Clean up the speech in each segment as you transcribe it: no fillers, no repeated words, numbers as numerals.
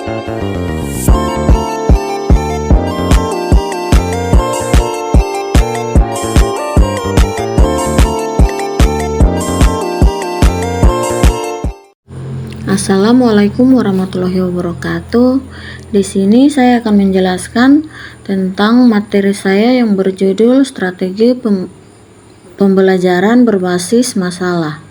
Assalamualaikum warahmatullahi wabarakatuh. Di sini saya akan menjelaskan tentang materi saya yang berjudul strategi pembelajaran berbasis masalah.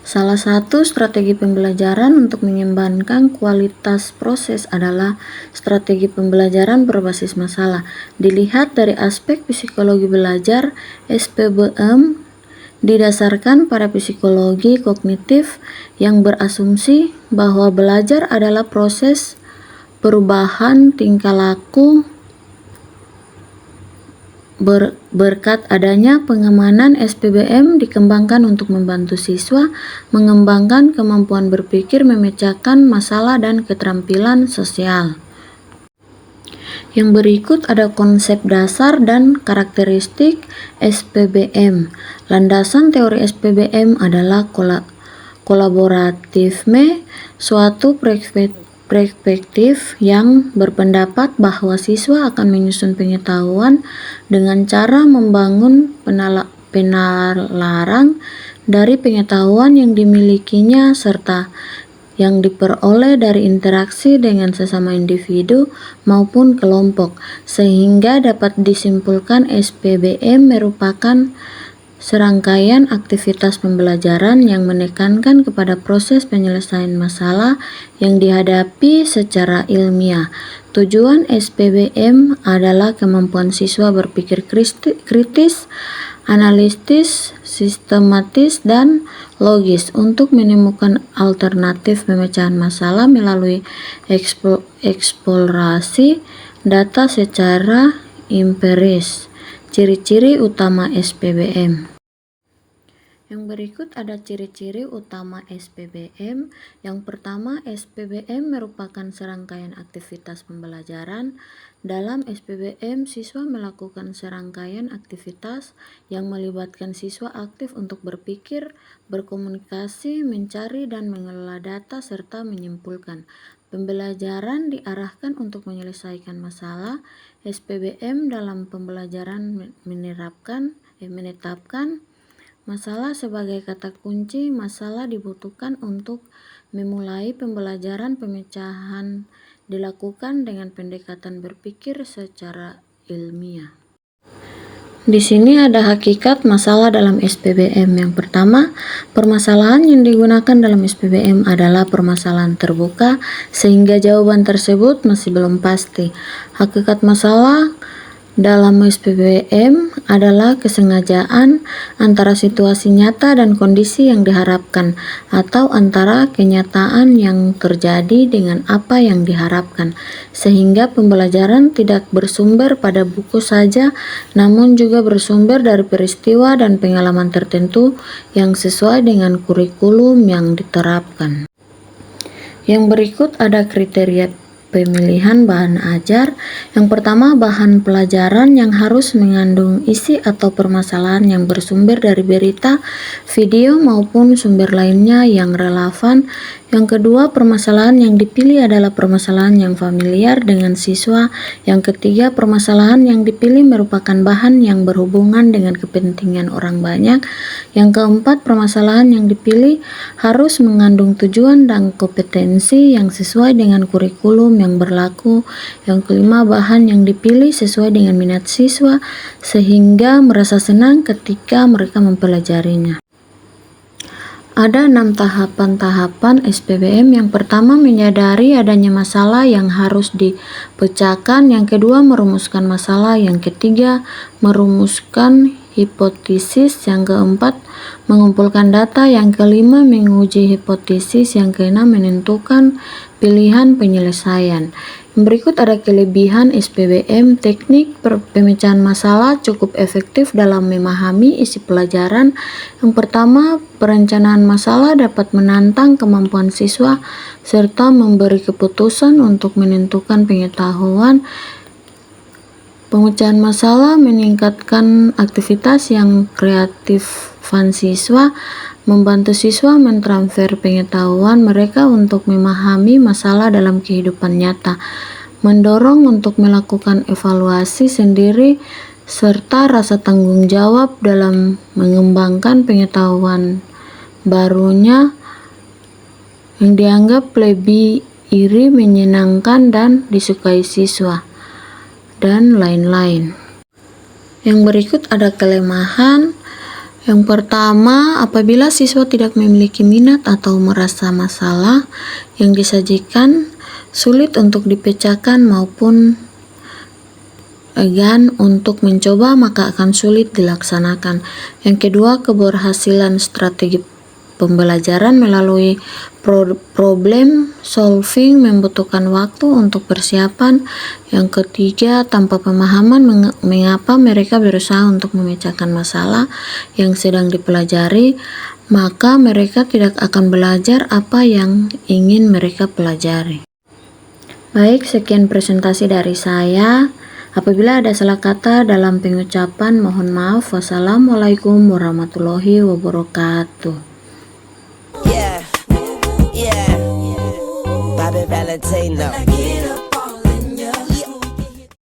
Salah satu strategi pembelajaran untuk menyeimbangkan kualitas proses adalah strategi pembelajaran berbasis masalah. Dilihat dari aspek psikologi belajar, SPBM didasarkan pada psikologi kognitif yang berasumsi bahwa belajar adalah proses perubahan tingkah laku. Berkat adanya pengamanan, SPBM dikembangkan untuk membantu siswa mengembangkan kemampuan berpikir, memecahkan masalah, dan keterampilan sosial. Yang berikut ada konsep dasar dan karakteristik SPBM. Landasan teori SPBM adalah kolaboratifme, suatu perspektif yang berpendapat bahwa siswa akan menyusun pengetahuan dengan cara membangun penalaran dari pengetahuan yang dimilikinya serta yang diperoleh dari interaksi dengan sesama individu maupun kelompok, sehingga dapat disimpulkan SPBM merupakan serangkaian aktivitas pembelajaran yang menekankan kepada proses penyelesaian masalah yang dihadapi secara ilmiah. Tujuan SPBM adalah kemampuan siswa berpikir kritis, analitis, sistematis, dan logis untuk menemukan alternatif pemecahan masalah melalui eksplorasi data secara empiris. Ciri-ciri utama SPBM. Yang berikut ada ciri-ciri utama SPBM. Yang pertama, SPBM merupakan serangkaian aktivitas pembelajaran. Dalam SPBM, siswa melakukan serangkaian aktivitas yang melibatkan siswa aktif untuk berpikir, berkomunikasi, mencari dan mengelola data, serta menyimpulkan. Pembelajaran diarahkan untuk menyelesaikan masalah. SPBM dalam pembelajaran menetapkan masalah sebagai kata kunci. Masalah dibutuhkan untuk memulai pembelajaran. Pemecahan dilakukan dengan pendekatan berpikir secara ilmiah. Di sini ada hakikat masalah dalam SPBM. Yang pertama, permasalahan yang digunakan dalam SPBM adalah permasalahan terbuka, sehingga jawaban tersebut masih belum pasti. Hakikat masalah dalam SPBM adalah kesengajaan antara situasi nyata dan kondisi yang diharapkan, atau antara kenyataan yang terjadi dengan apa yang diharapkan, sehingga pembelajaran tidak bersumber pada buku saja, namun juga bersumber dari peristiwa dan pengalaman tertentu yang sesuai dengan kurikulum yang diterapkan. Yang berikut ada kriteria pemilihan bahan ajar. Yang pertama, bahan pelajaran yang harus mengandung isi atau permasalahan yang bersumber dari berita, video maupun sumber lainnya yang relevan. Yang kedua, permasalahan yang dipilih adalah permasalahan yang familiar dengan siswa. Yang ketiga, permasalahan yang dipilih merupakan bahan yang berhubungan dengan kepentingan orang banyak. Yang keempat, permasalahan yang dipilih harus mengandung tujuan dan kompetensi yang sesuai dengan kurikulum yang berlaku. Yang kelima, bahan yang dipilih sesuai dengan minat siswa sehingga merasa senang ketika mereka mempelajarinya. Ada 6 tahapan SPBM. Yang pertama, menyadari adanya masalah yang harus dipecahkan. Yang kedua, merumuskan masalah. Yang ketiga, merumuskan hipotesis. Yang keempat, mengumpulkan data. Yang kelima, menguji hipotesis. Yang keenam, menentukan pilihan penyelesaian. Berikut ada kelebihan SPBM. Teknik pemecahan masalah cukup efektif dalam memahami isi pelajaran. Yang pertama, perencanaan masalah dapat menantang kemampuan siswa serta memberi keputusan untuk menentukan pengetahuan. Pemecahan masalah meningkatkan aktivitas yang kreatif siswa. membantu siswa mentransfer pengetahuan mereka untuk memahami masalah dalam kehidupan nyata, mendorong untuk melakukan evaluasi sendiri, serta rasa tanggung jawab dalam mengembangkan pengetahuan barunya yang dianggap lebih iri, menyenangkan, dan disukai siswa, dan lain-lain. Yang berikut ada kelemahan. Yang pertama, apabila siswa tidak memiliki minat atau merasa masalah yang disajikan sulit untuk dipecahkan maupun enggan untuk mencoba, maka akan sulit dilaksanakan. Yang kedua, keberhasilan strategi pembelajaran melalui problem solving membutuhkan waktu untuk persiapan. Yang ketiga, tanpa pemahaman mengapa mereka berusaha untuk memecahkan masalah yang sedang dipelajari, maka mereka tidak akan belajar apa yang ingin mereka pelajari. Baik, sekian presentasi dari saya. Apabila ada salah kata dalam pengucapan, mohon maaf. Wassalamualaikum warahmatullahi wabarakatuh. Bobby Valentino.